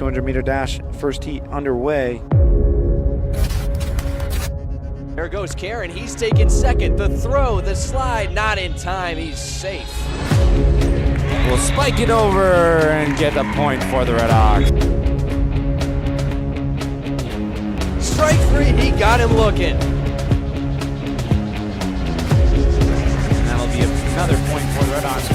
200-meter dash, first heat underway. There goes Karen, he's taking second. The throw, the slide, not in time, he's safe. Will spike it over and get the point for the Red Hawks. Strike three, he got him looking. And that'll be another point for the Red Hawks.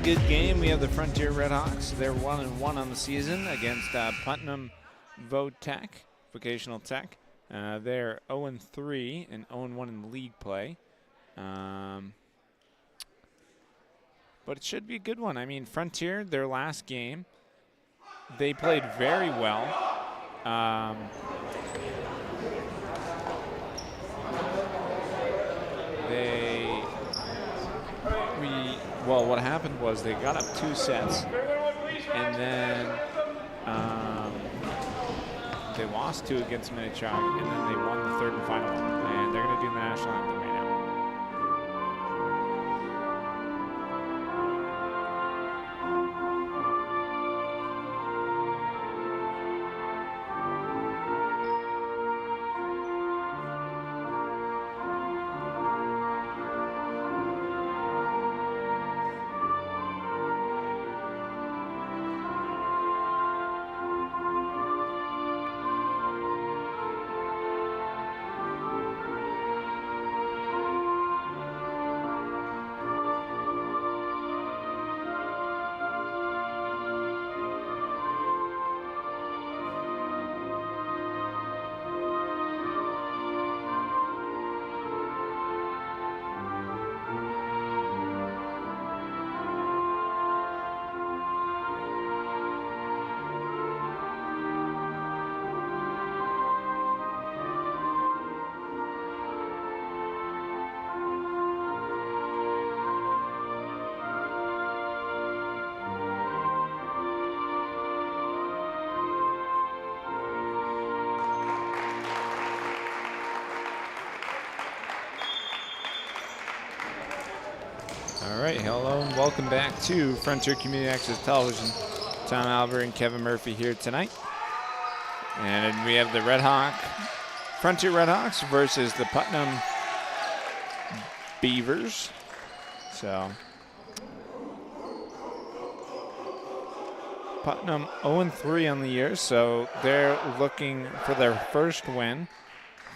Good game. We have the Frontier Red Hawks. They're 1-1 on the season against Putnam Vocational Tech. They're 0-3 and 0-1 in league play. But it should be a good one. I mean, Frontier, their last game, they played very well. Well, what happened was they got up 2 sets, and then they lost 2 against Minnechaug, and then they won the third and final one. And they're going to do the national anthem right now. All right, hello and welcome back to Frontier Community Access Television. Tom Albert and Kevin Murphy here tonight. And we have the Frontier Red Hawks versus the Putnam Beavers. So, Putnam 0-3 on the year, so they're looking for their first win.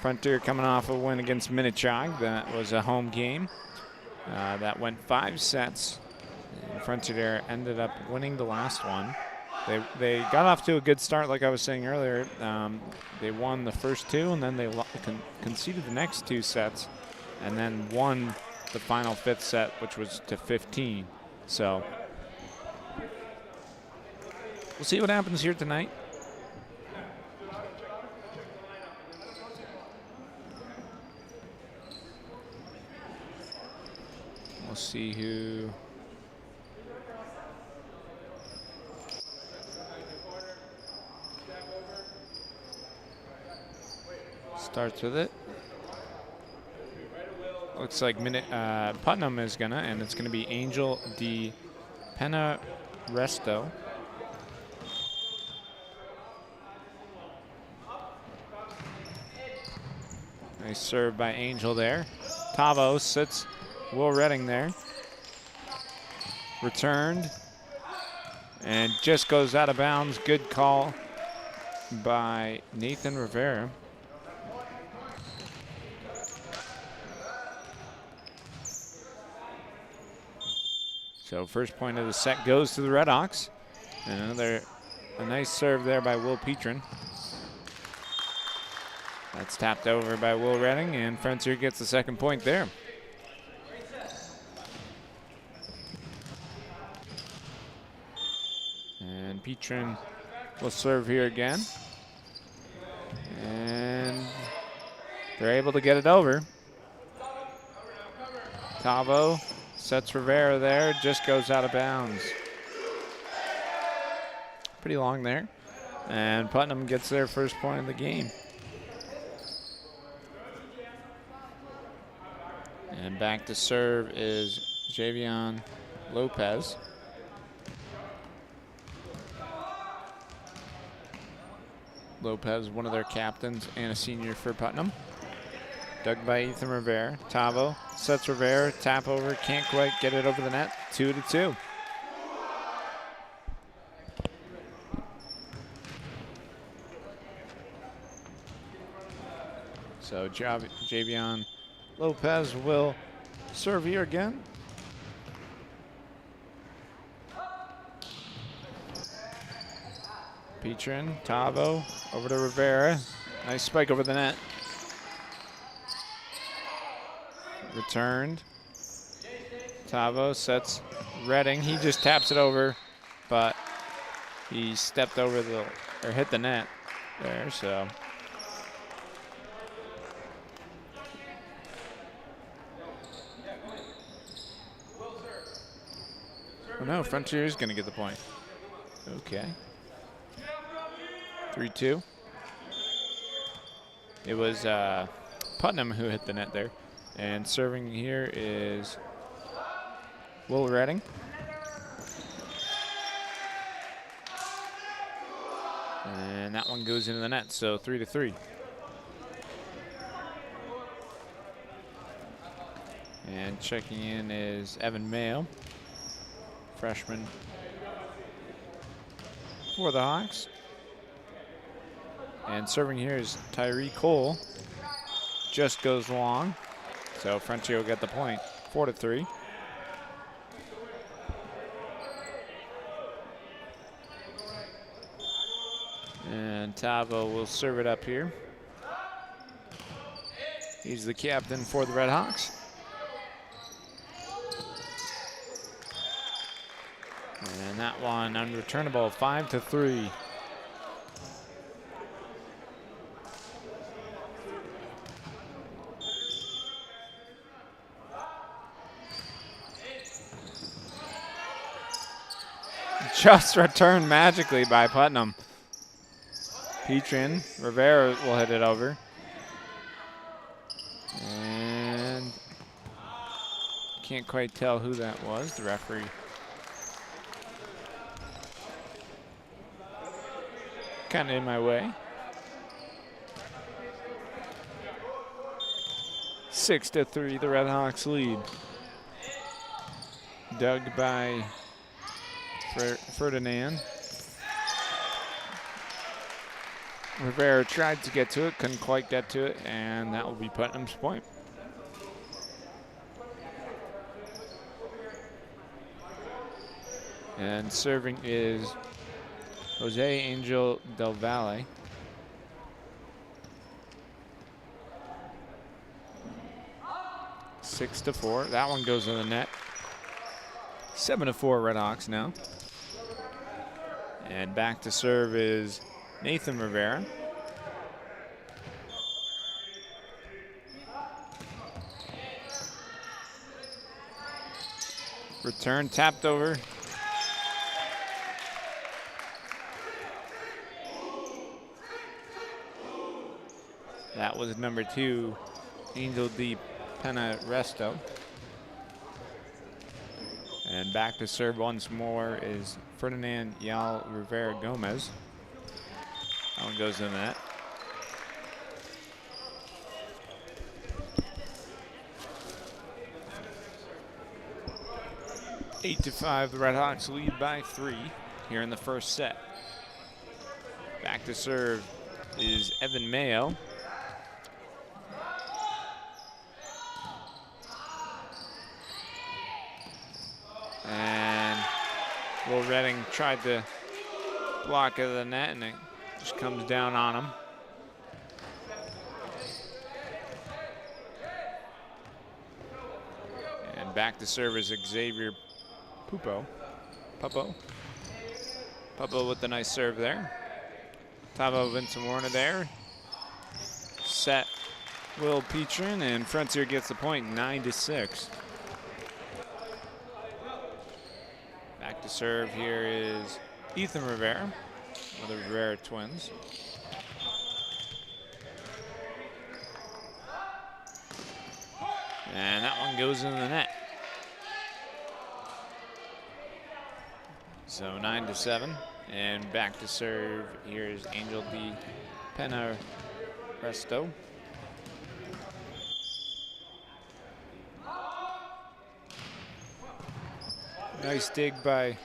Frontier coming off a win against Minnechaug. That was a home game. That went 5 sets. And Frontier ended up winning the last one. They got off to a good start, like I was saying earlier. They won the first 2, and then they conceded the next 2 sets, and then won the final 5th set, which was to 15. So we'll see what happens here tonight. We'll see who starts with it. Looks like Putnam is gonna, and it's gonna be Angel Di Penaresto. Nice serve by Angel there. Tavo sits Will Redding there. Returned. And just goes out of bounds. Good call by Nathan Rivera. So first point of the set goes to the Red Hawks. And a nice serve there by Will Petrin. That's tapped over by Will Redding, and Frontier gets the second point there. And Petrin will serve here again. And they're able to get it over. Tavo sets Rivera there, just goes out of bounds. Pretty long there. And Putnam gets their first point of the game. And back to serve is Javion Lopez. Lopez, one of their captains and a senior for Putnam. Dug by Ethan Rivera. Tavo sets Rivera, tap over, can't quite get it over the net. 2-2. So Javion Lopez will serve here again. Petrin, Tavo, over to Rivera. Nice spike over the net. Returned. Tavo sets Redding. He just taps it over, but he stepped over or hit the net there, so. Oh no, Frontier is going to get the point. Okay. 3-2. It was Putnam who hit the net there. And serving here is Will Redding. And that one goes into the net, so 3-3. And checking in is Evan Mayo, freshman for the Hawks. And serving here is Tyree Cole. Just goes long. So Frontier will get the point. 4-3. And Tavo will serve it up here. He's the captain for the Red Hawks. And that one unreturnable, 5-3. Just returned magically by Putnam. Petrin, Rivera will hit it over. And can't quite tell who that was, the referee. Kind of in my way. 6-3, the Red Hawks lead. Dug by Ferdinand. Rivera tried to get to it, couldn't quite get to it, and that will be Putnam's point. And serving is Jose Angel Del Valle. 6-4. That one goes in the net. 7-4 Red Hawks now. And back to serve is Nathan Rivera. Return tapped over. That was number 2, Angel Di Penaresto. And back to serve once more is Ferdinand Yal Rivera Gomez. That one goes in the net. Eight to 5, the Red Hawks lead by 3 here in the first set. Back to serve is Evan Mayo. And Will Redding tried to block of the net, and it just comes down on him. And back to serve is Xavier Pupo with the nice serve there. Tavo Vincent Warner there. Set Will Petrin, and Frontier gets the point, 9-6. to serve here is Ethan Rivera, of the Rivera twins. And that one goes in the net. So 9-7, and back to serve. Here's Angel Di Resto. Nice dig by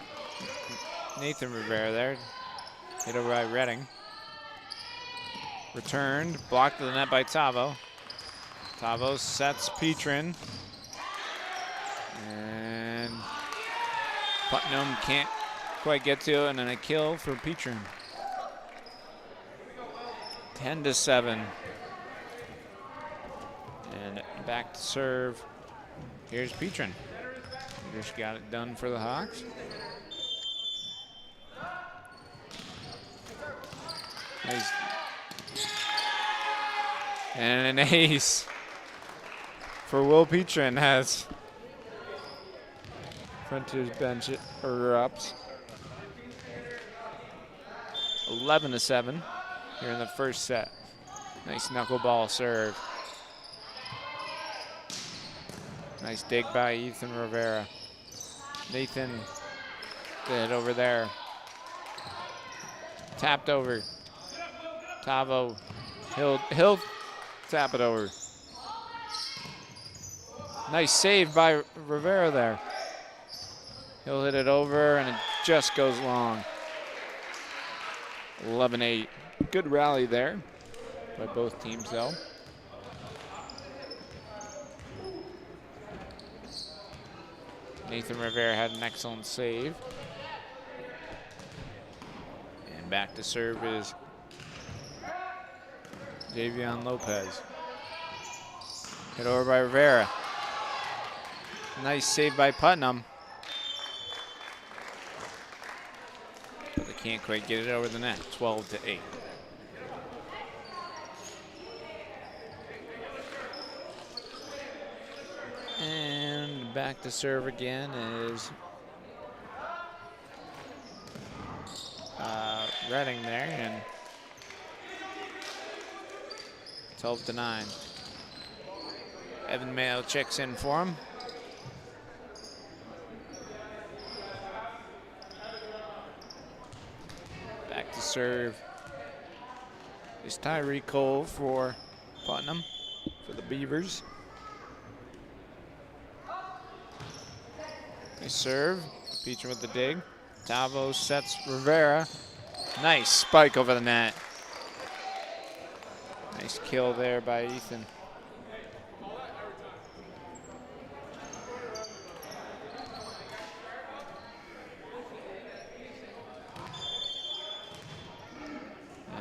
Nathan Rivera there. Hit over by Redding. Returned, blocked to the net by Tavo. Tavo sets Petrin. And Putnam can't quite get to it, and then a kill for Petrin. 10-7. And back to serve. Here's Petrin. Just got it done for the Hawks. Nice. And an ace for Will Petrin has Frontier's bench erupts. 11-7 here in the first set. Nice knuckleball serve. Nice dig by Ethan Rivera. Nathan did over there. Tapped over. Tavo, he'll tap it over. Nice save by Rivera there. He'll hit it over, and it just goes long. 11-8. Good rally there by both teams, though. Nathan Rivera had an excellent save. And back to serve is Javion Lopez. Hit over by Rivera. Nice save by Putnam. But they can't quite get it over the net. 12-8. And back to serve again is Redding there, and 12-9. Evan Mayo checks in for him. Back to serve is Tyree Cole for Putnam, for the Beavers. Nice serve. Petrin with the dig. Tavo sets Rivera. Nice spike over the net. Nice kill there by Ethan.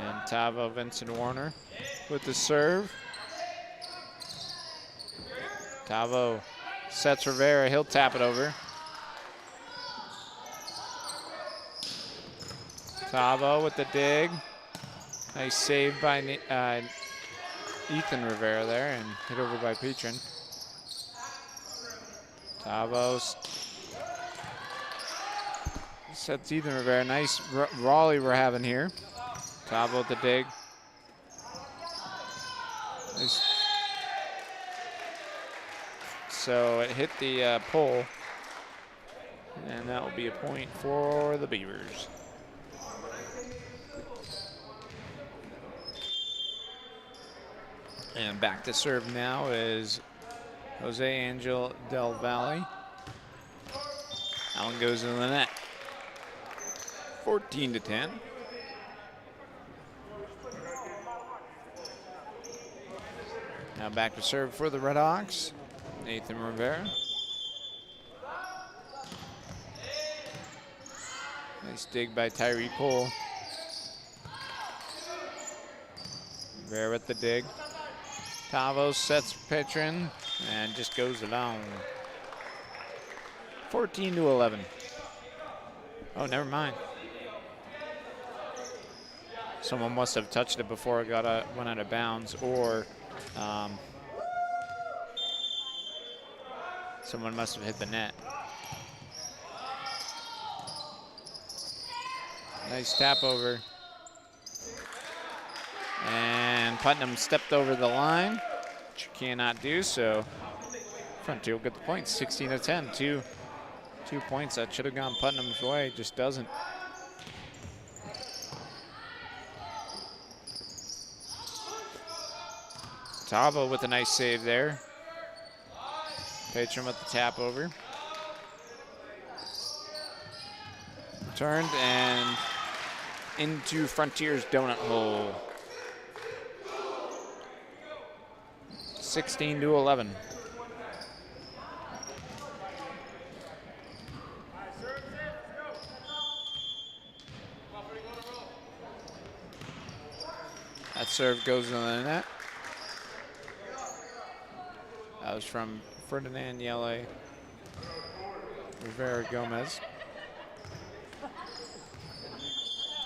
And Tavo Vincent Warner with the serve. Tavo sets Rivera. He'll tap it over. Tavo with the dig. Nice save by Ethan Rivera there, and hit over by Petrin. Tavo sets Ethan Rivera. Nice volley we're having here. Tavo with the dig. Nice. So it hit the pole, and that will be a point for the Beavers. And back to serve now is Jose Angel Del Valle. That one goes in the net. 14-10. Now back to serve for the Red Hawks, Nathan Rivera. Nice dig by Tyree Cole. Rivera with the dig. Tavo sets Petrin and just goes along. 14-11. Oh, never mind. Someone must have touched it before it went out of bounds, or someone must have hit the net. Nice tap over. And Putnam stepped over the line, which you cannot do, so Frontier will get the point, 16-10. Two points that should have gone Putnam's way, just doesn't. Tavo with a nice save there. Patron with the tap over. Turned and into Frontier's donut hole. 16-11. That serve goes in the net. That was from Ferdinand Yele Rivera Gomez.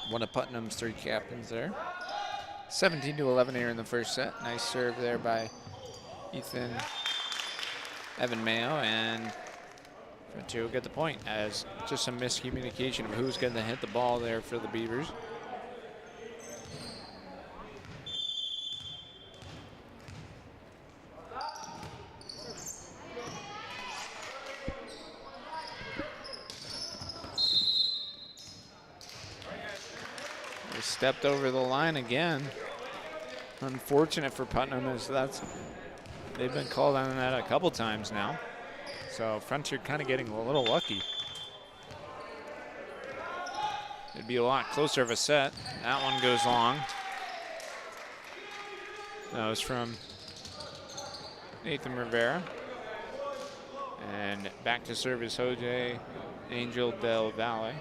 One of Putnam's 3 captains there. 17-11 here in the first set. Nice serve there by Evan Mayo, and Frontier will get the point as just some miscommunication of who's going to hit the ball there for the Beavers. They stepped over the line again. Unfortunate for Putnam as they've been called on that a couple times now. So Frontier kind of getting a little lucky. It'd be a lot closer of a set. That one goes long. That was from Nathan Rivera. And back to service Jose Angel Del Valle.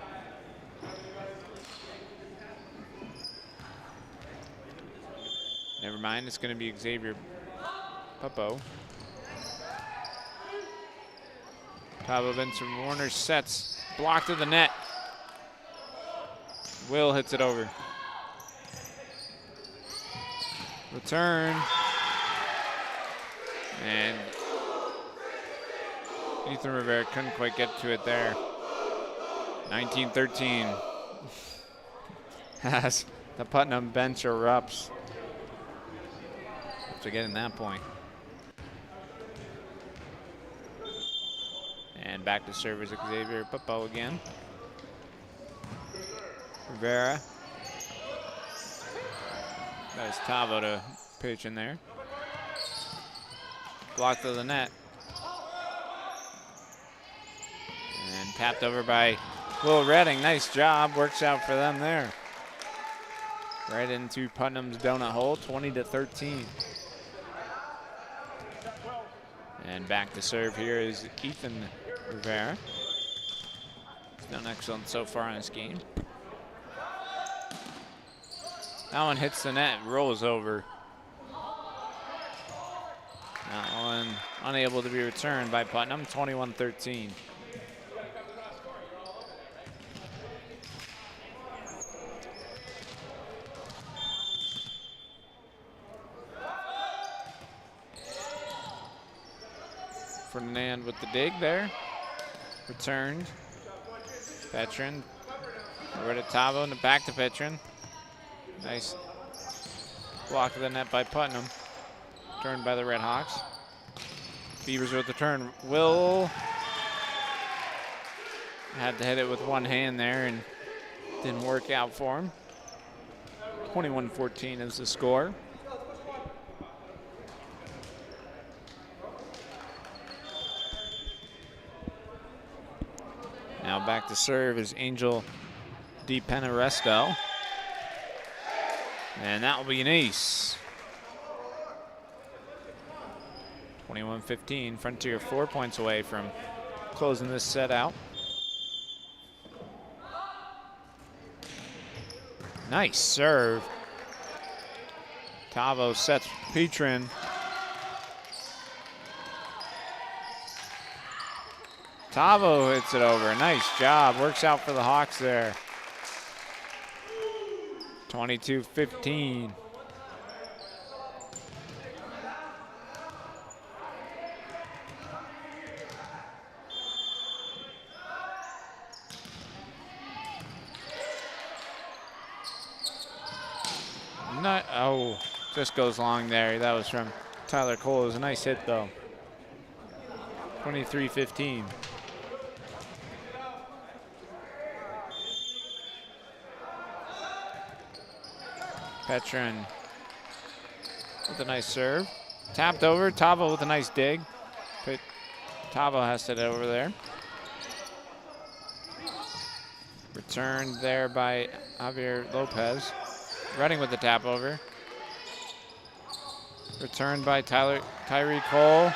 Never mind, it's going to be Xavier Puppo. Tavo Vincent Warner sets, blocked to the net. Will hits it over. Return. And Ethan Rivera couldn't quite get to it there. 19-13. As the Putnam bench erupts. After getting that point. And back to service Xavier Puppo again. Rivera. That's Tavo to pitch in there. Blocked to the net. And tapped over by Will Redding. Nice job. Works out for them there. Right into Putnam's donut hole, 20-13. And back to serve here is Ethan Rivera. He's done excellent so far in this game. That one hits the net, rolls over. That one unable to be returned by Putnam, 21-13. Ferdinand with the dig there. Returned. Petrin. Over to Tavo and back to Petrin. Nice block of the net by Putnam. Turned by the Red Hawks. Beavers with the turn. Will had to hit it with one hand there and didn't work out for him. 21-14 is the score. Now back to serve is Angel Di Penaresto. And that will be an ace. 21-15. Frontier 4 points away from closing this set out. Nice serve. Tavo sets Petrin. Tavo hits it over. Nice job. Works out for the Hawks there. 22-15. Oh, just goes long there. That was from Tyler Cole. It was a nice hit, though. 23-15. Petrin with a nice serve. Tapped over. Tavo with a nice dig. But Tavo has it over there. Returned there by Javier Lopez. Redding with the tap over. Returned by Tyree Cole.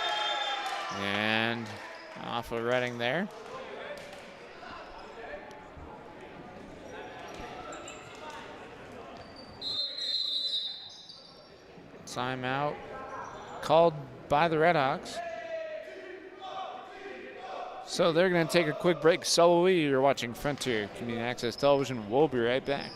And off of Redding there. Timeout called by the Redhawks. So they're going to take a quick break. So will we. You're watching Frontier Community Access Television. We'll be right back.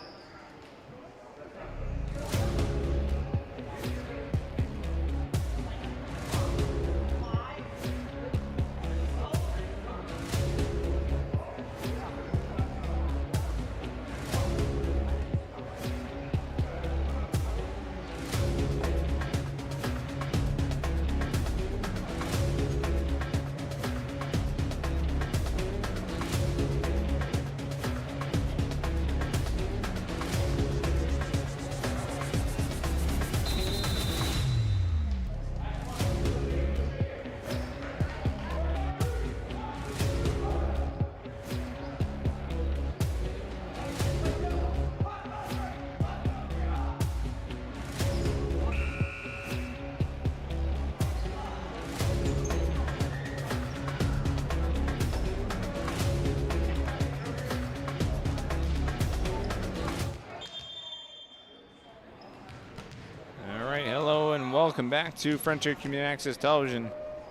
Welcome back to Frontier Community Access Television.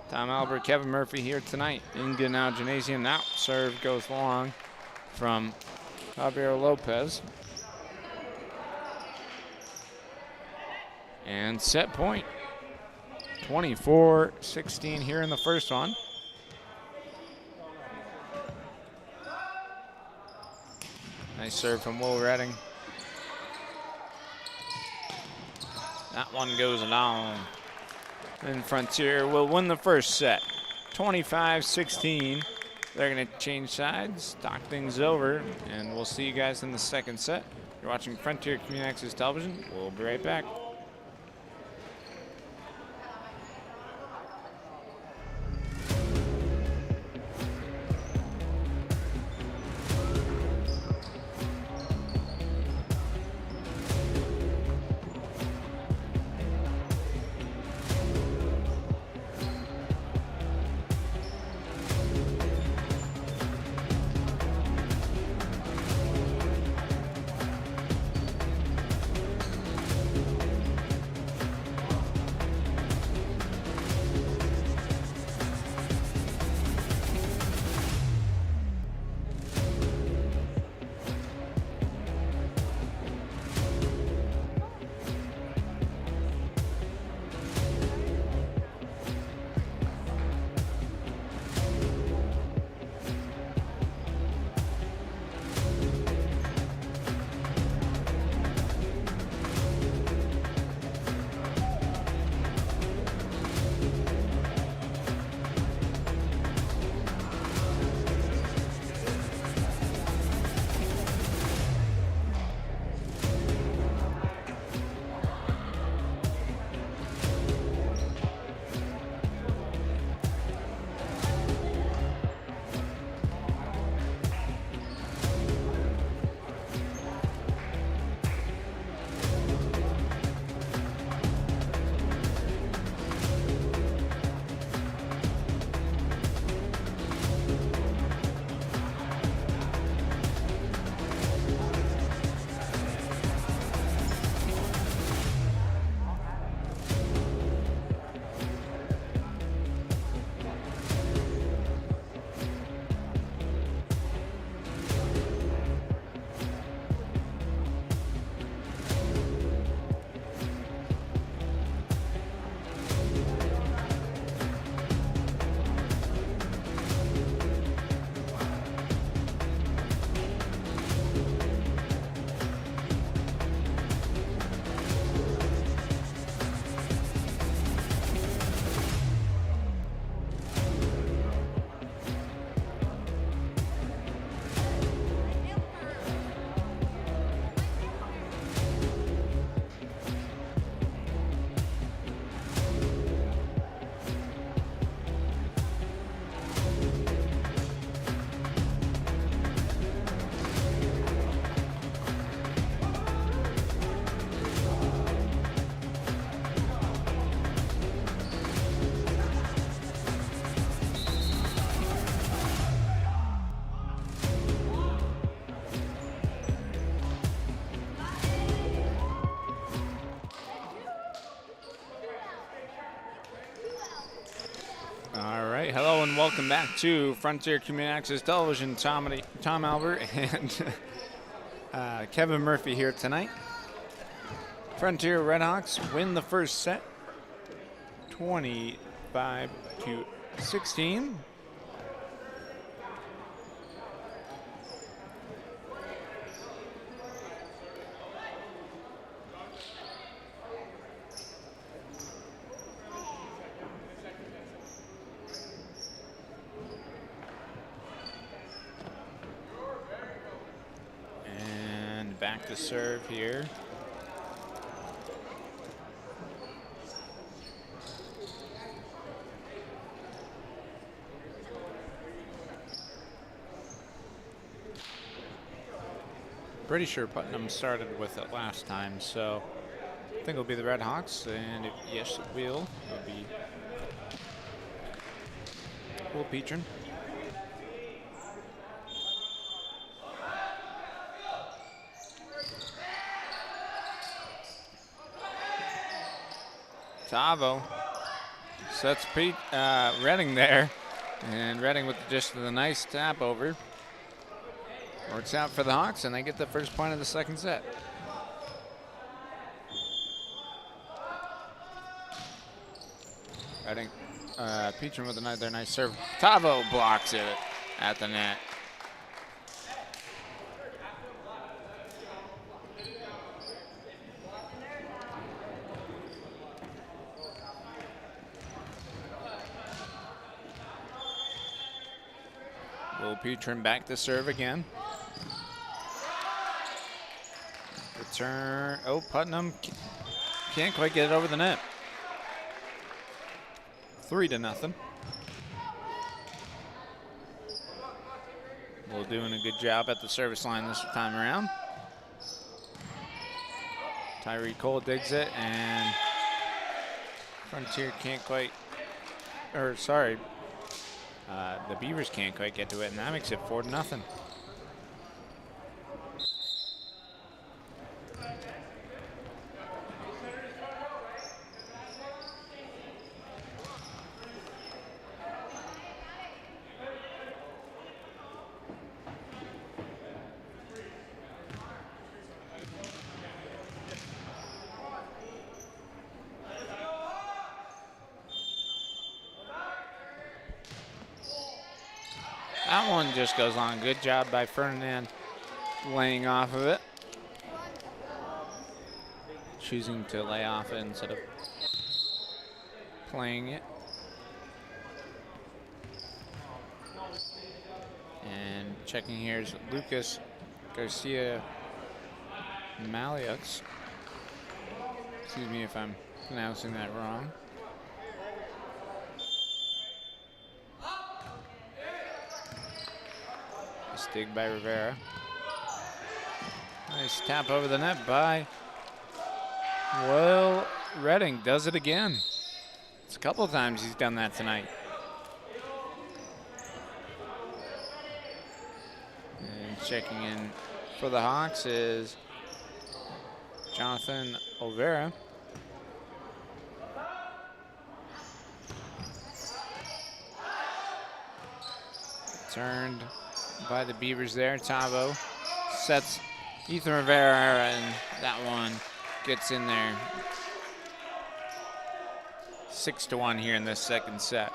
Tom Albert, Kevin Murphy here tonight in Goodnow Gymnasium. Now serve goes long from Javier Lopez. And set point. 24-16 here in the first one. Nice serve from Will Redding. That one goes long. And Frontier will win the first set. 25-16. They're going to change sides, talk things over, and we'll see you guys in the second set. You're watching Frontier Community Access Television. We'll be right back. Hello and welcome back to Frontier Community Access Television. Tom Albert and Kevin Murphy here tonight. Frontier Redhawks win the first set, 25-16. And back to serve here. Pretty sure Putnam started with it last time, so I think it'll be the Redhawks, and yes, it will. It'll be Will Petrin. Tavo sets Redding there, and Redding with just the nice tap over. Works out for the Hawks, and they get the first point of the second set. Redding, Petrin with another nice serve. Tavo blocks it at the net. Will Petrin back to serve again. Return. Oh, Putnam can't quite get it over the net. 3-0. Will doing a good job at the service line this time around. Tyree Cole digs it, and Frontier can't quite, or sorry, the Beavers can't quite get to it, and that makes it 4-0. That one just goes on. Good job by Ferdinand laying off of it. Choosing to lay off it instead of playing it. And checking here is Lucas Garcia Maliox. Excuse me if I'm pronouncing that wrong. Dig by Rivera. Nice tap over the net by Will Redding. Does it again. It's a couple of times he's done that tonight. And checking in for the Hawks is Jonathan Olvera. Turned by the Beavers there. Tavo sets Ethan Rivera, and that one gets in there. 6-1 here in this second set.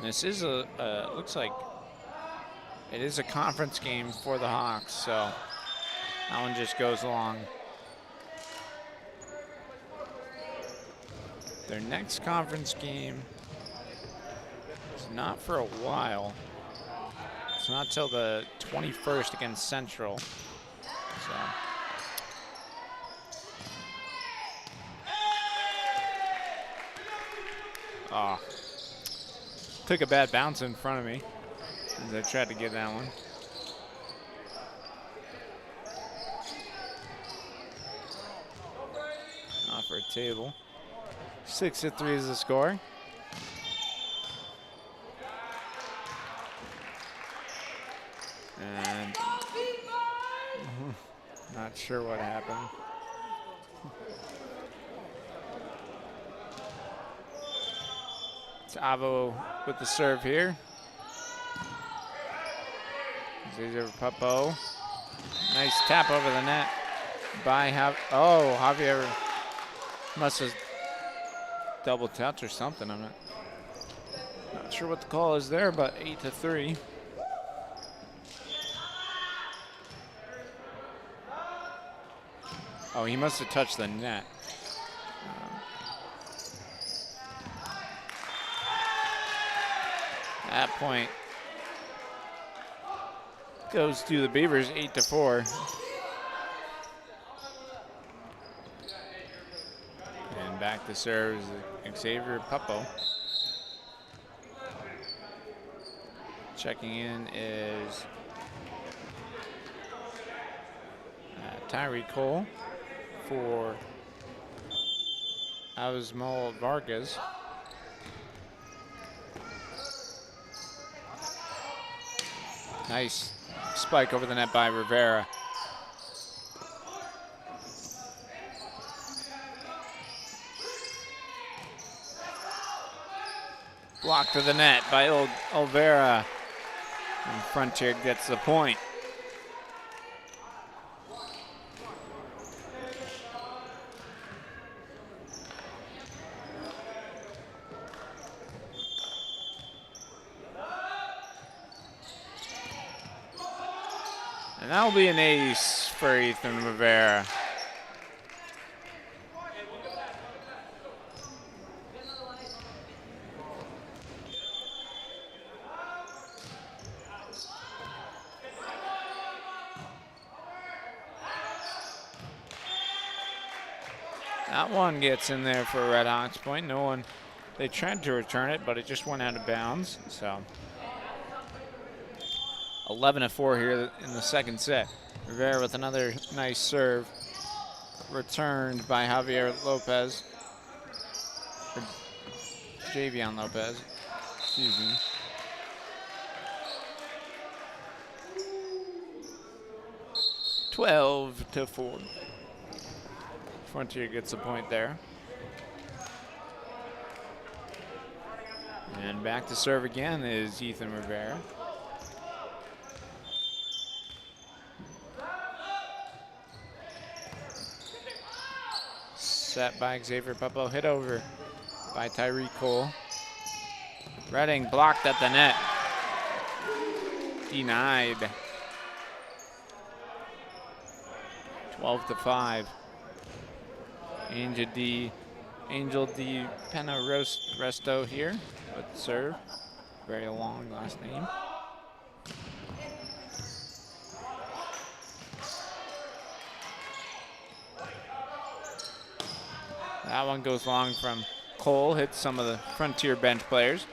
This is looks like it is a conference game for the Hawks, so that one just goes along. Their next conference game is not for a while. It's not till the 21st against Central. So. Oh. Took a bad bounce in front of me as I tried to get that one. Off for a table. 6-3 is the score. And not sure what happened. It's Avo with the serve here. Xavier Papo. Nice tap over the net by Javier must have double tapped or something. I'm not sure what the call is there, but 8-3. Oh, he must have touched the net. That point goes to the Beavers, 8-4. And back to serve is Xavier Papo. Checking in is Tyree Cole for Osmo Vargas. Nice spike over the net by Rivera. Blocked to the net by Olvera. And Frontier gets the point. And that'll be an ace for Ethan Rivera. That one gets in there for a Red Hawks point. No one, they tried to return it, but it just went out of bounds. So 11-4 here in the second set. Rivera with another nice serve. Returned by Javier Lopez. Or Javion Lopez, excuse me. (12-4). Frontier gets a point there. And back to serve again is Ethan Rivera. Set by Xavier Papo, hit over by Tyree Cole. Redding blocked at the net. Denied. 12-5. Angel D Pena Resto here with the serve. Very long last name. That one goes long from Cole, hits some of the Frontier bench players.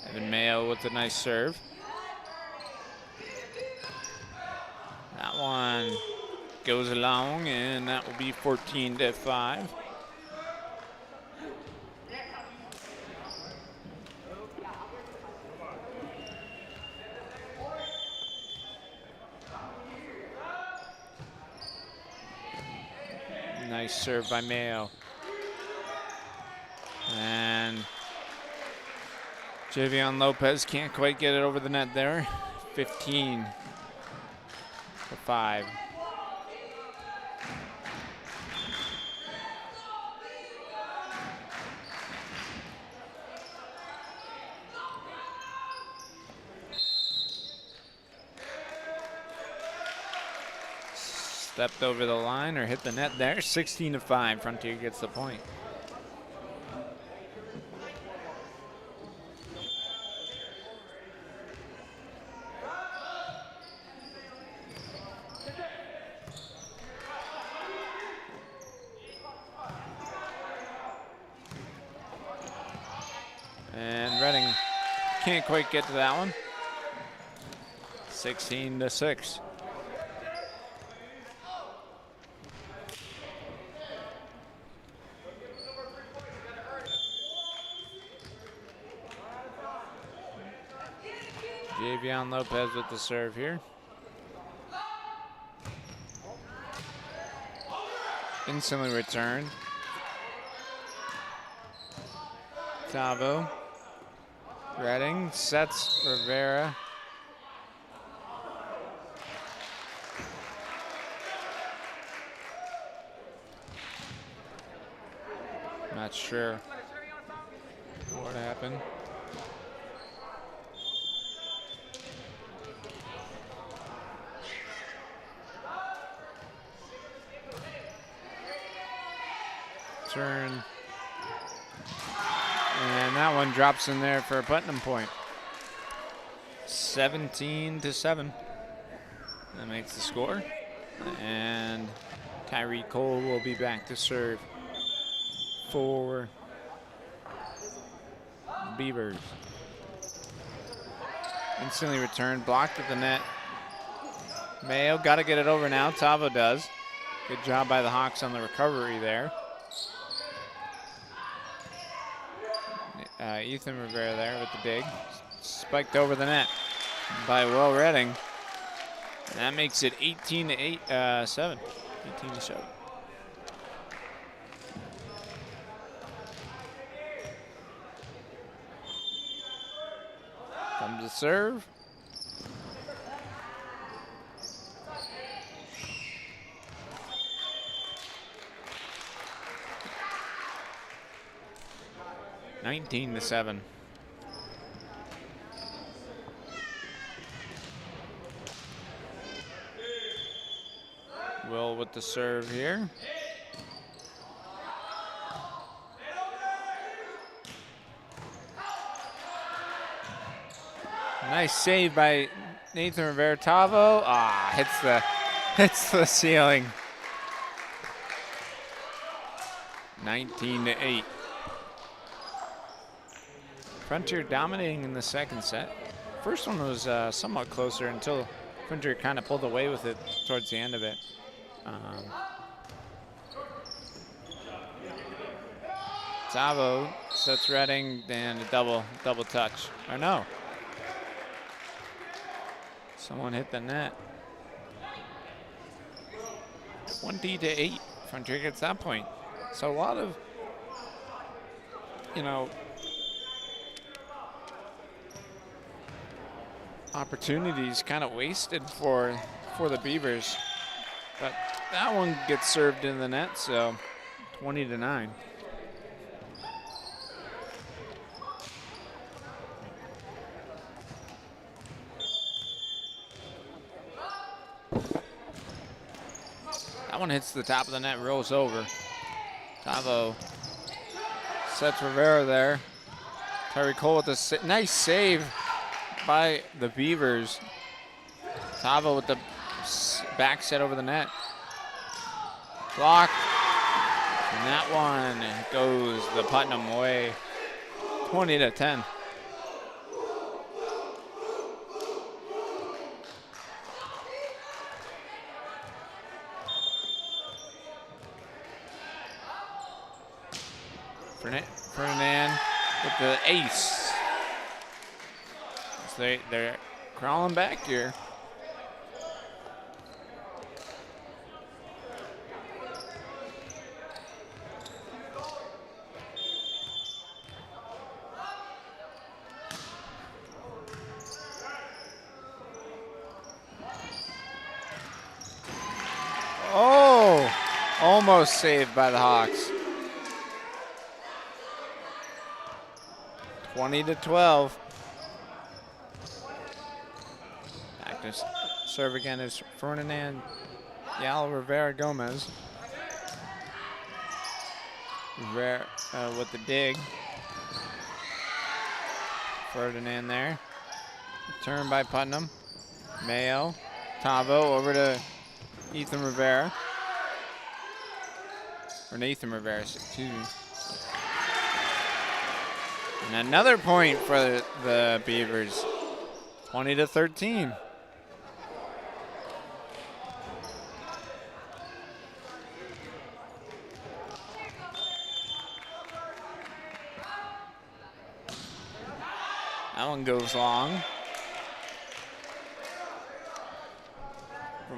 Evan Mayo with a nice serve. That one goes along, and that will be 14-5. Nice serve by Mayo. And Javion Lopez can't quite get it over the net there. 15-5. Stepped over the line or hit the net there. 16-5. Frontier gets the point. And Redding can't quite get to that one. 16-6. Javion Lopez with the serve here. Instantly returned. Tavo. Redding sets Rivera. Not sure what happened. Turn. And that one drops in there for a Putnam point. 17-7. That makes the score. And Kyrie Cole will be back to serve for Beavers. Instantly returned, blocked at the net. Mayo got to get it over now. Tavo does. Good job by the Hawks on the recovery there. Ethan Rivera there with the dig. Spiked over the net by Will Redding. And that makes it 18-7. 18-7. Comes the serve. (19-7). Will with the serve here. Nice save by Nathan Rivera. Tavo hits the ceiling. 19-8. Frontier dominating in the second set. First one was somewhat closer until Frontier kind of pulled away with it towards the end of it. Tavo sets Redding, and a double touch. Or no. Someone hit the net. 20-8. Frontier gets that point. So a lot of, opportunities kind of wasted for the Beavers. But that one gets served in the net, so 20-9. That one hits the top of the net, rolls over. Tavo sets Rivera there. Terry Cole with a nice save by the Beavers. Tavo with the back set over the net. Blocked. And that one goes the Putnam way. 20-10. Ferdinand with the ace. So they're crawling back here. Oh, almost saved by the Hawks. 20-12. Back to serve again is Ferdinand Yal Rivera Gomez. Rivera with the dig. Ferdinand there. Return by Putnam. Mayo. Tavo over to Ethan Rivera. Or Nathan Rivera, excuse me. And another point for the Beavers. 20-13. That one goes long.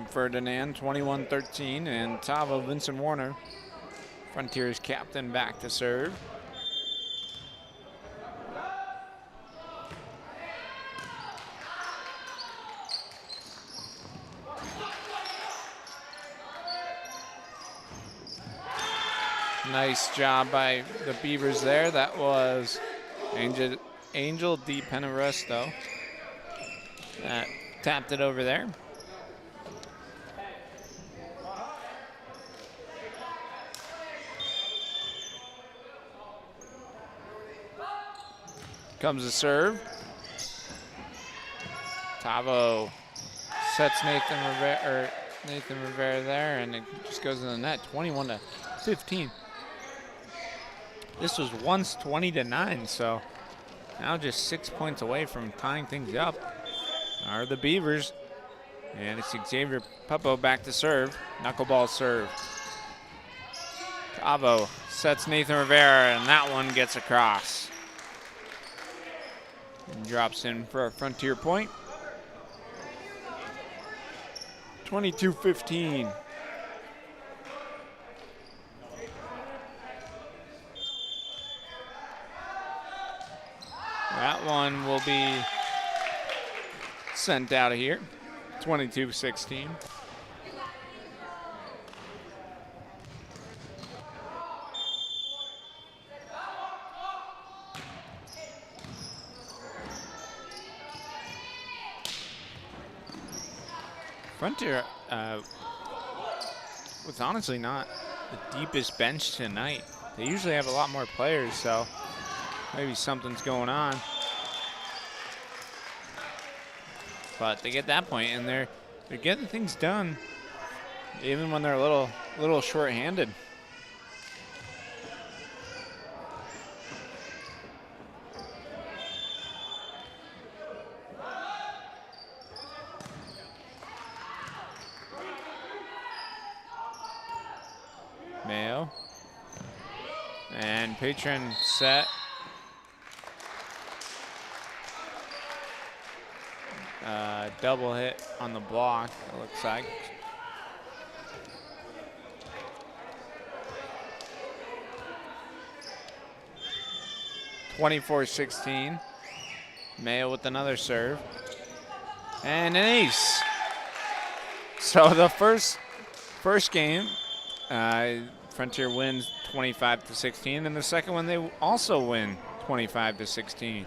from Ferdinand, 21-13, and Tavo Vincent Warner, Frontiers captain, back to serve. Nice job by the Beavers there. That was Angel Di Penaresto that tapped it over there. Comes the serve. Tavo sets Nathan Rivera there, and it just goes in the net, 21-15. This was once 20-9, so now just 6 points away from tying things up are the Beavers. And it's Xavier Puppo back to serve. Knuckleball serve. Tavo sets Nathan Rivera, and that one gets across. And drops in for a Frontier point. 22-15. That one will be sent out of here. 22-16. Frontier was honestly not the deepest bench tonight. They usually have a lot more players, so maybe something's going on. But they get that point, and they're getting things done, even when they're a little short-handed. Mayo and Patron set. Double hit on the block, it looks like. (24-16). Mayo with another serve. And an ace. So the first game, Frontier wins 25-16, and the second one they also win 25-16.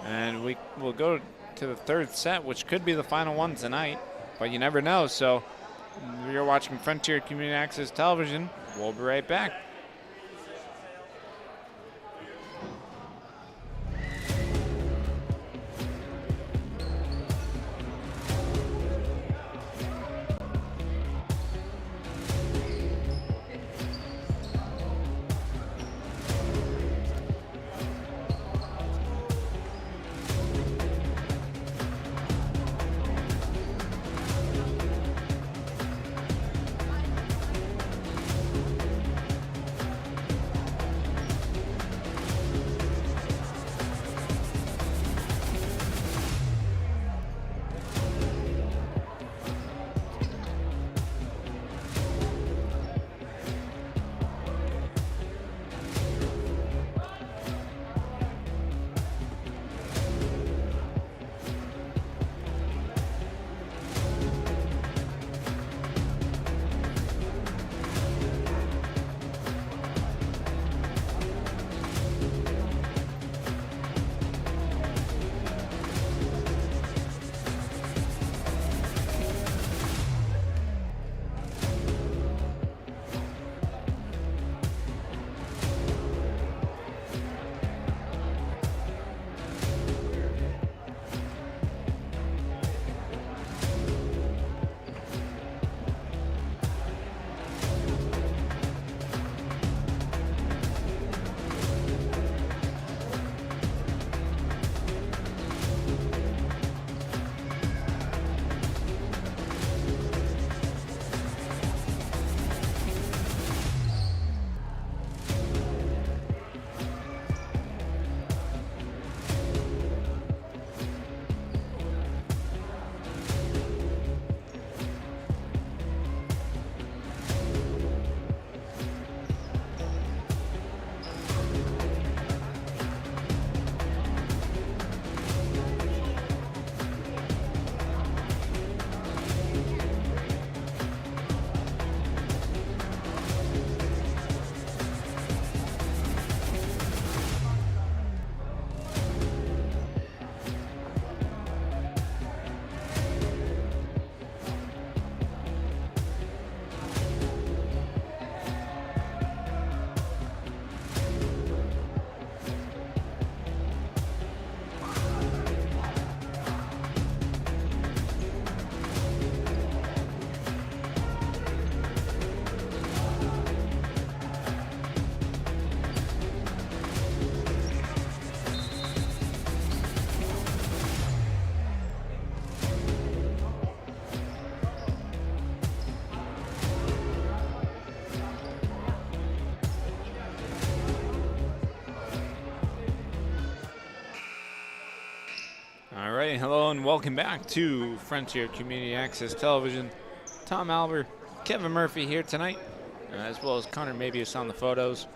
And we will go to the third set, which could be the final one tonight, but you never know. So you're watching Frontier Community Access Television. We'll be right back. All right, hello and welcome back to Frontier Community Access Television. Tom Albert, Kevin Murphy here tonight, as well as Connor Mabius on the photos.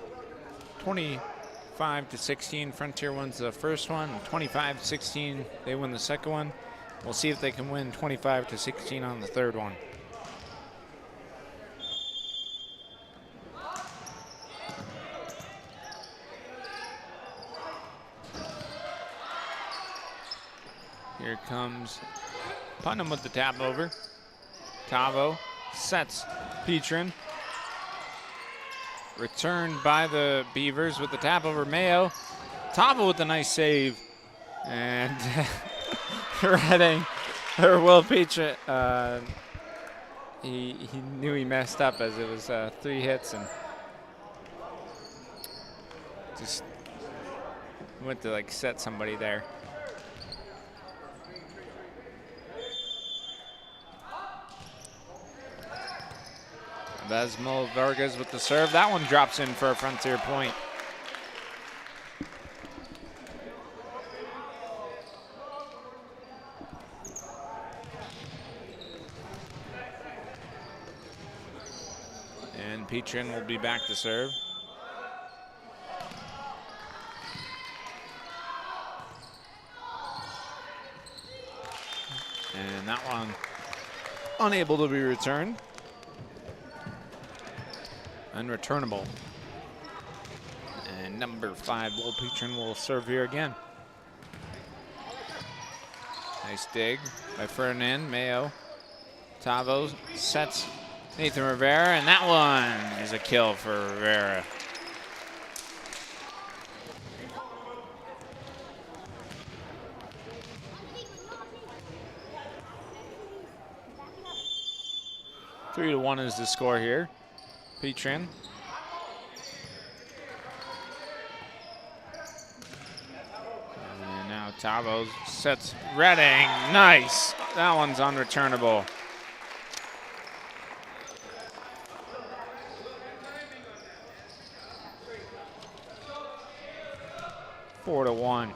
25-16, Frontier wins the first one. 25-16, they win the second one. We'll see if they can win 25-16 on the third one. Here comes Putnam with the tap over. Tavo sets Petrin. Returned by the Beavers with the tap over Mayo. Tavo with a nice save. And Redding, or Will Petrin, he knew he messed up as it was 3 hits and just went to like set somebody there. Vesmo Vargas with the serve. That one drops in for a Frontier point. And Petrin will be back to serve. And that one unable to be returned. Unreturnable. And number 5, Will Petrin will serve here again. Nice dig by Ferdinand. Mayo. Tavo sets Nathan Rivera, and that one is a kill for Rivera. Three to 1 is the score here. Petrin. And now Tavo sets Redding. Nice. That one's unreturnable. Four to 1.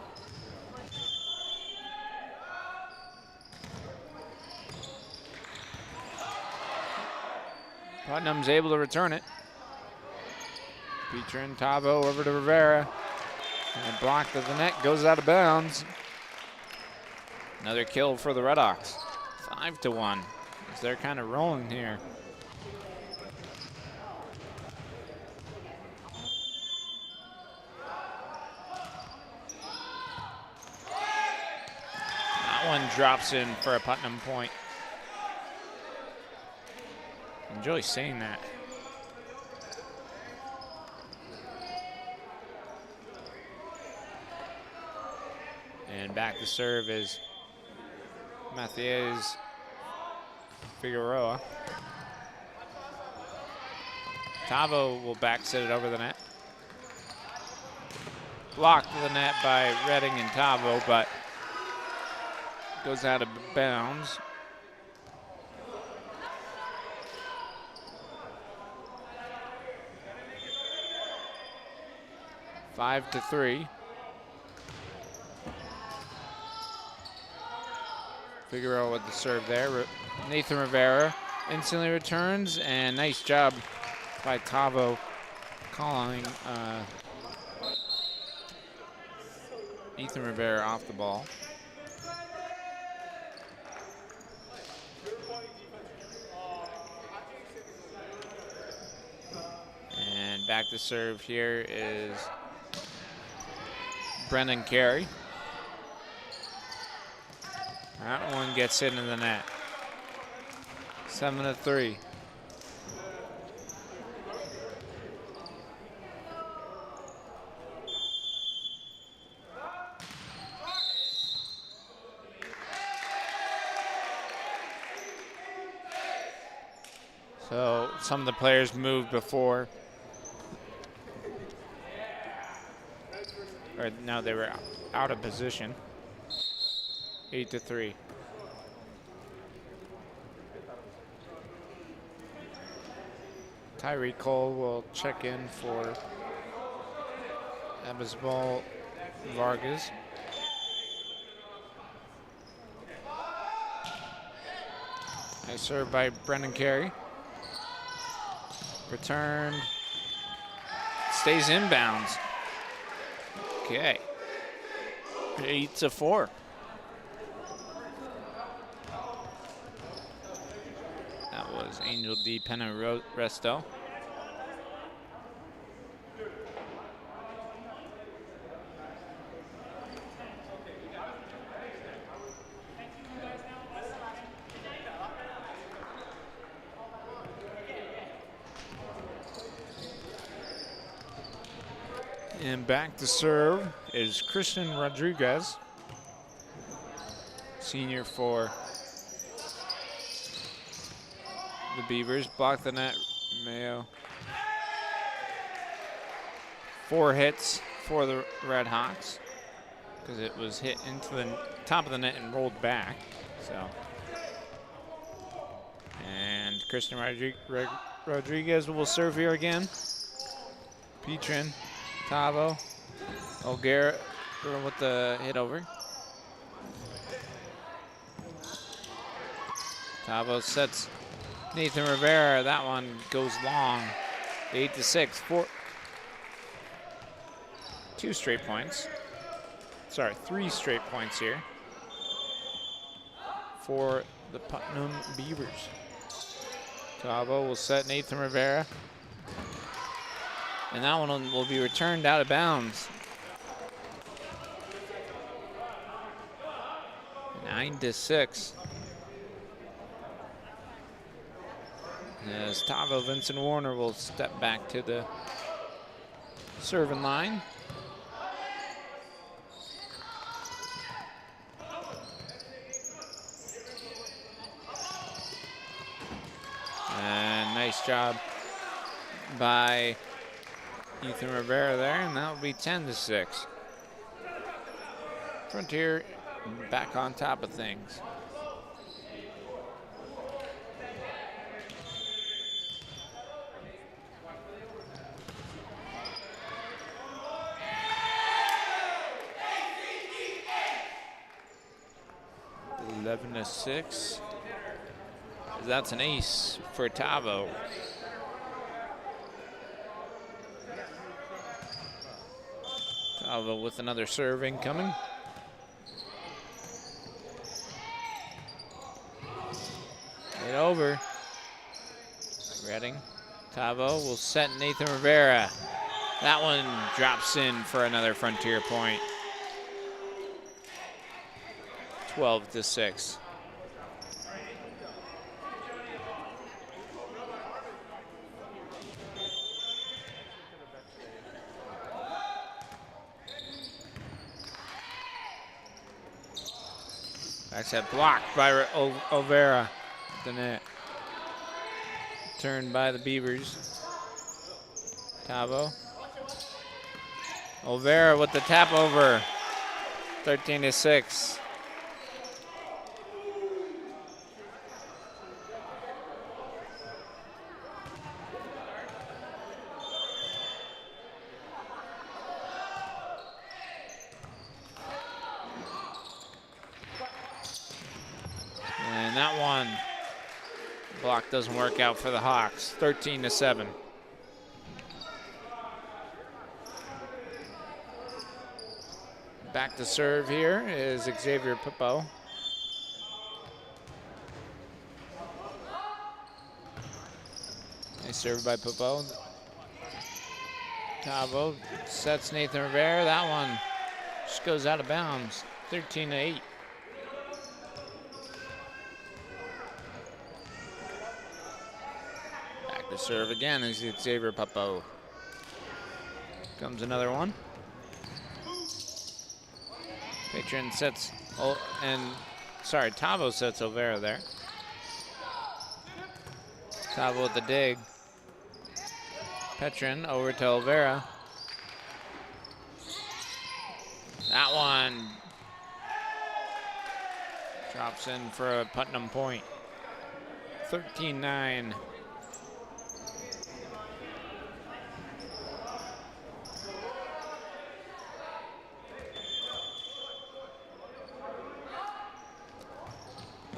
Putnam's able to return it. Petrin, Tavo over to Rivera. And blocked at the net, goes out of bounds. Another kill for the Redhawks. 5 to 1. As they're kind of rolling here. That one drops in for a Putnam point. Enjoy seeing that. And back to serve is Mathias Figueroa. Tavo will back set it over the net. Blocked to the net by Redding and Tavo, but goes out of bounds. Five to 3. Figueroa with the serve there. Nathan Rivera instantly returns, and nice job by Tavo calling Nathan Rivera off the ball. And back to serve here is Brendan Carey. That one gets into the net. 7 to 3. So some of the players moved before. Or no, they were out of position. 8 to 3. Tyree Cole will check in for Abisbal Vargas. Nice serve by Brendan Carey. Returned. Stays inbounds. Okay. 8-4. That was Angel D. Resto. And back to serve is Christian Rodriguez, senior for the Beavers. Blocked the net, Mayo. 4 hits for the Red Hawks because it was hit into the top of the net and rolled back. So, and Christian Rodriguez will serve here again. Petrin. Tavo, O'Gara with the hit over. Tavo sets Nathan Rivera. That one goes long. 8-6. 2 straight points. Sorry, 3 straight points here for the Putnam Beavers. Tavo will set Nathan Rivera. And that one will be returned out of bounds. 9-6. As Tavo Vincent Warner will step back to the serving line. And nice job by Ethan Rivera there, and that will be 10-6. Frontier back on top of things. (11-6). That's an ace for Tavo. Tavo with another serve incoming. It over. Redding. Tavo will set Nathan Rivera. That one drops in for another Frontier point. 12-6. That's that blocked by Olvera. The net. Turned by the Beavers. Tavo. Olvera with the tap over. 13-6. And that one block doesn't work out for the Hawks. 13-7. Back to serve here is Xavier Pippo. Nice serve by Pippo. Tavo sets Nathan Rivera. That one just goes out of bounds. 13-8. Back to serve again is Xavier Pippo. Comes another one. Patron sets, Tavo sets Olvera there. Tavo with the dig. Petrin over to Olvera. That one drops in for a Putnam point. 13-9.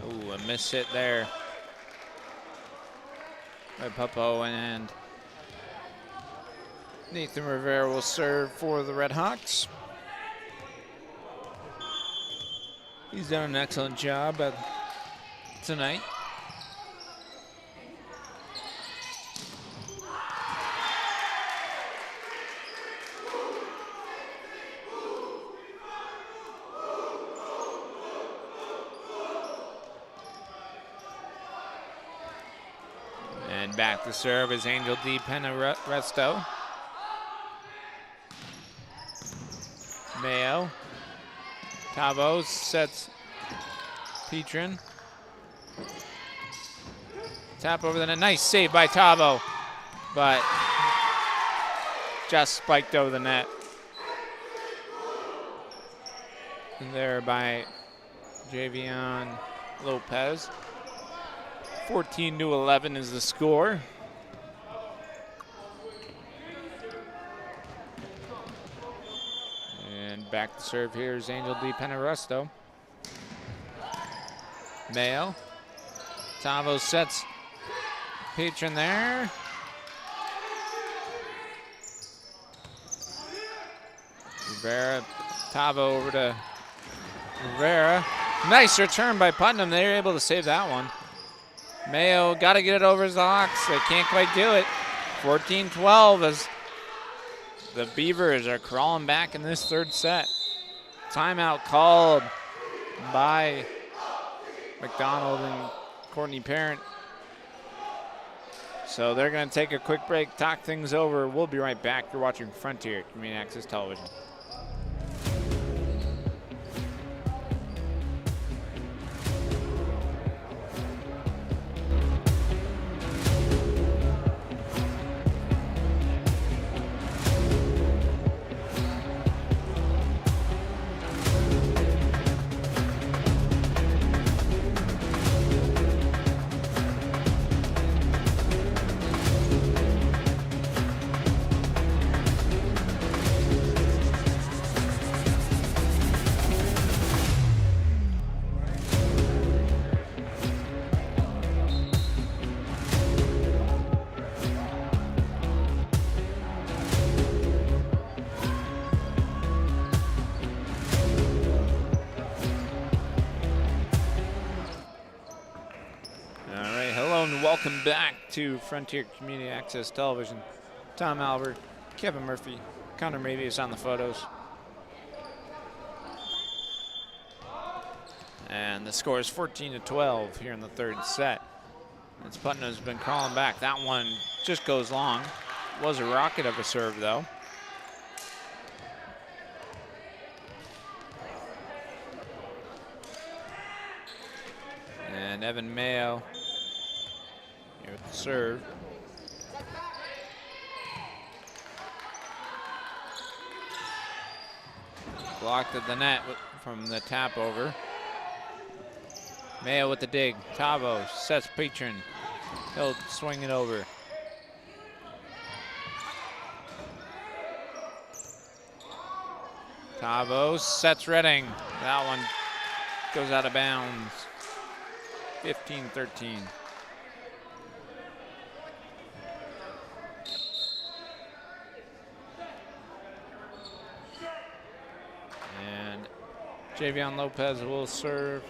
Ooh, a miss hit there by Puppo, and Nathan Rivera will serve for the Red Hawks. He's done an excellent job tonight. And back to serve is Angel D. Penaresto. Mayo. Tavo sets Petrin. Tap over the net. Nice save by Tavo, but just spiked over the net. And there by Javion Lopez. 14-11 is the score. And back to serve here is Angel D. Penaresto. Mayo. Tavo sets Petrin there. Rivera, Tavo over to Rivera. Nice return by Putnam. They were able to save that one. Mayo got to get it over his Hawks. They can't quite do it. 14-12 as the Beavers are crawling back in this third set. Timeout called by McDonald and Courtney Parent. So they're going to take a quick break, talk things over. We'll be right back. You're watching Frontier Community Access Television. Welcome back to Frontier Community Access Television. Tom Albert, Kevin Murphy, Connor Mavius on the photos. And the score is 14-12 here in the third set. As Putnam has been crawling back. That one just goes long. Was a rocket of a serve though. And Evan Mayo here with the serve. Blocked at the net from the tap over. Mayo with the dig. Tavo sets Petrin. He'll swing it over. Tavo sets Redding. That one goes out of bounds. 15-13. And Javion Lopez will serve.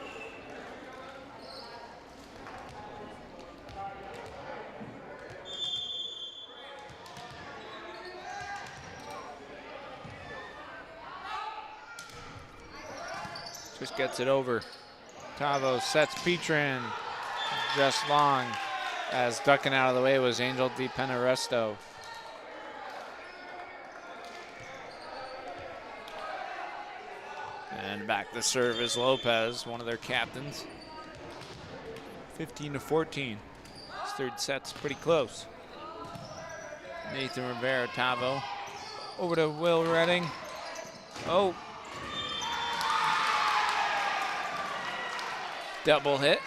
Just gets it over. Tavo sets Petrin just long, as ducking out of the way was Angel D. Penaresto. And back to serve is Lopez, one of their captains. 15-14. This third set's pretty close. Nathan Rivera, Tavo. Over to Will Redding. Oh. Double hit.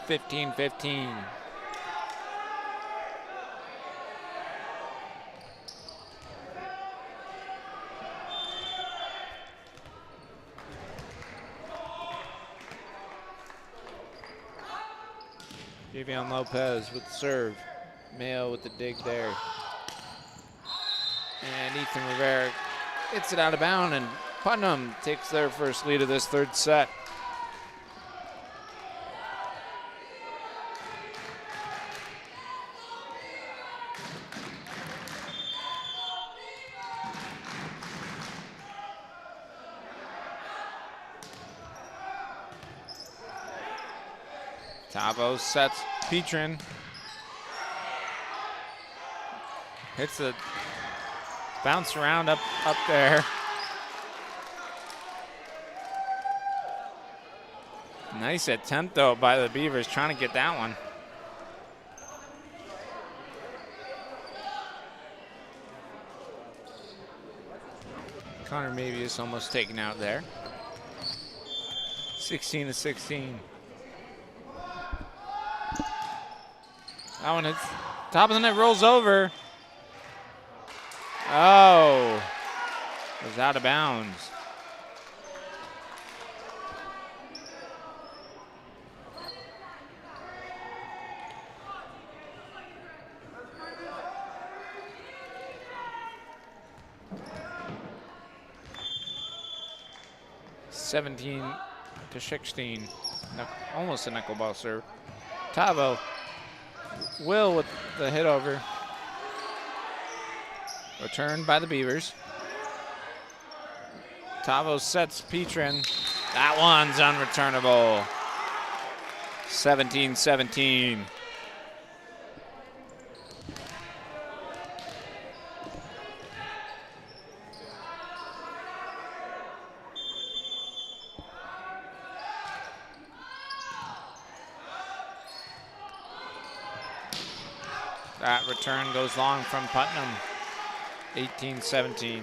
15-15. Javion Lopez with the serve. Mayo with the dig there. And Ethan Rivera gets it out of bounds, and Putnam takes their first lead of this third set. Tavo sets Petrin. Hits the bounce around up there. Nice attempt though by the Beavers trying to get that one. Connor Mavius almost taken out there. 16-16. That one hits top of the net, rolls over. Oh, it was out of bounds. (17-16). Almost a knuckleball serve. Tavo. Will with the hit over. Returned by the Beavers. Tavo sets Petrin. That one's unreturnable. 17-17. That return goes long from Putnam. 18-17.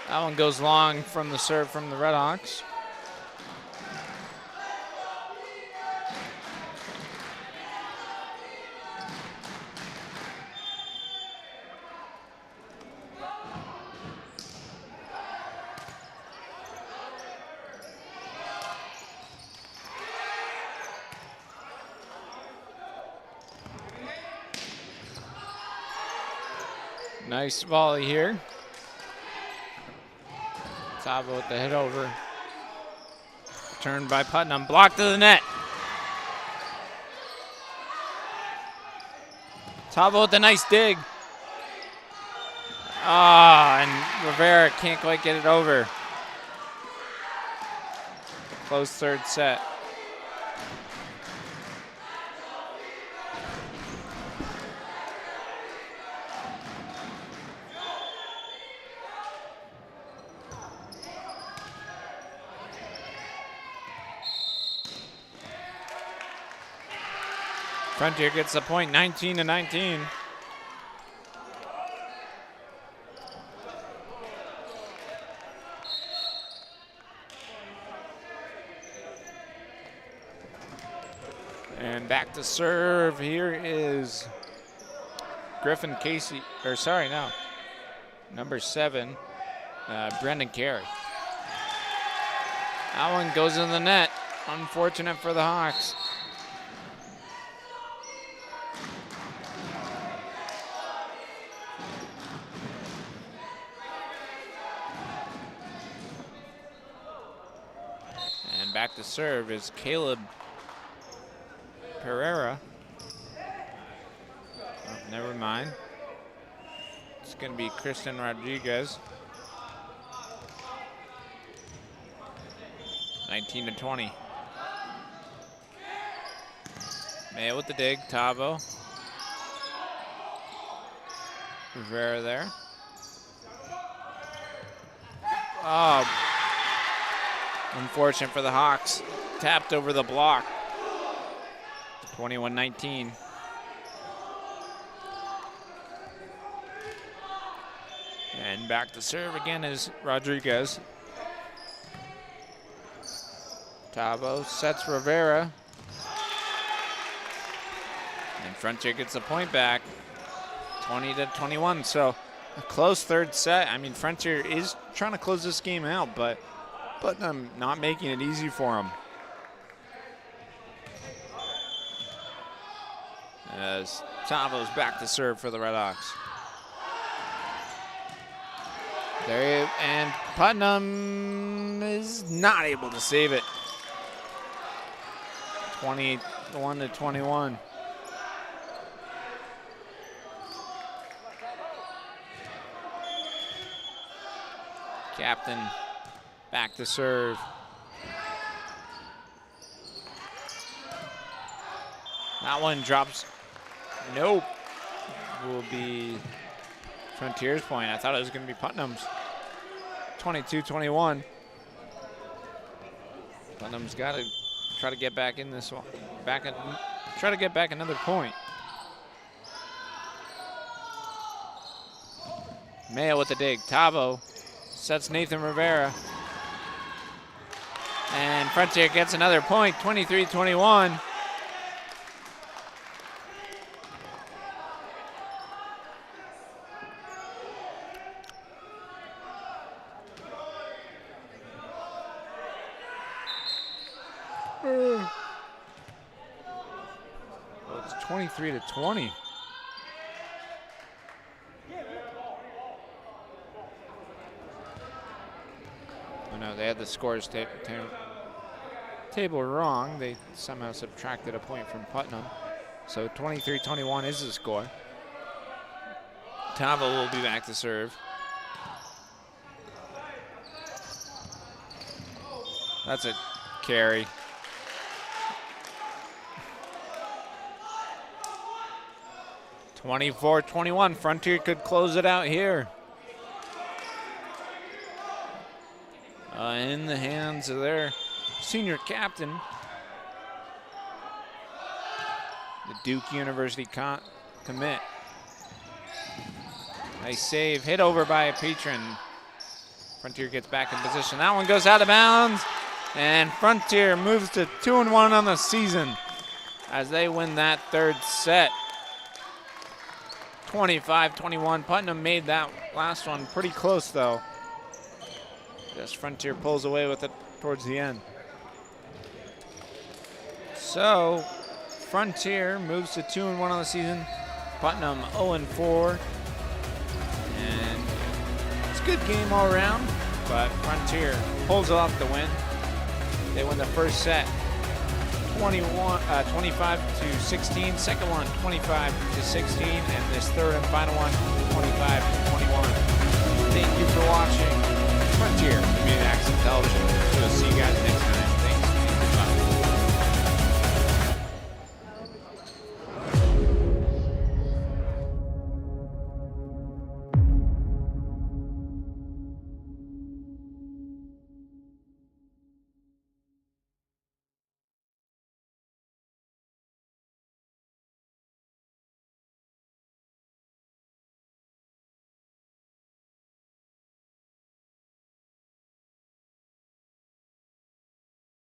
That one goes long from the serve from the Redhawks. Nice volley here. Tavo with the hit over. Turned by Putnam, blocked to the net. Tavo with a nice dig. And Rivera can't quite get it over. Close third set. Frontier gets the point, 19-19. And back to serve. Here is Griffin Casey, or sorry, no. Number 7, Brendan Carey. That one goes in the net. Unfortunate for the Hawks. Back to serve is Caleb Pereira. Oh, never mind. It's going to be Kristen Rodriguez. 19-20. Mayo with the dig. Tavo. Rivera there. Oh. Unfortunate for the Hawks. Tapped over the block. 21-19. And back to serve again is Rodriguez. Tavo sets Rivera. And Frontier gets the point back. 20-21. So a close third set. I mean, Frontier is trying to close this game out, but Putnam not making it easy for them. As Tavo's back to serve for the Redhawks. And Putnam is not able to save it. 21-21. Captain back to serve. That one drops. Nope. Will be Frontier's point. I thought it was going to be Putnam's. 22-21. Putnam's got to try to get back in this one. Try to get back another point. Mayo with the dig. Tavo sets Nathan Rivera. And Frontier gets another point, 23-21. Well, it's 23-20. Oh no, they had the scores table wrong. They somehow subtracted a point from Putnam. So 23-21 is the score. Tavo will be back to serve. That's a carry. 24-21. Frontier could close it out here. In the hands of their senior captain, the Duke University commit. Nice save, hit over by a patron. Frontier gets back in position. That one goes out of bounds, and Frontier moves to 2-1 on the season as they win that third set. 25-21. Putnam made that last one pretty close though. Just Frontier pulls away with it towards the end. So Frontier moves to 2-1 on the season. Putnam 0-4. And it's a good game all around, but Frontier pulls off the win. They win the first set 25-16, second one 25-16, and this third and final one 25-21. Thank you for watching Frontier Community Access Television. We'll see you guys next time.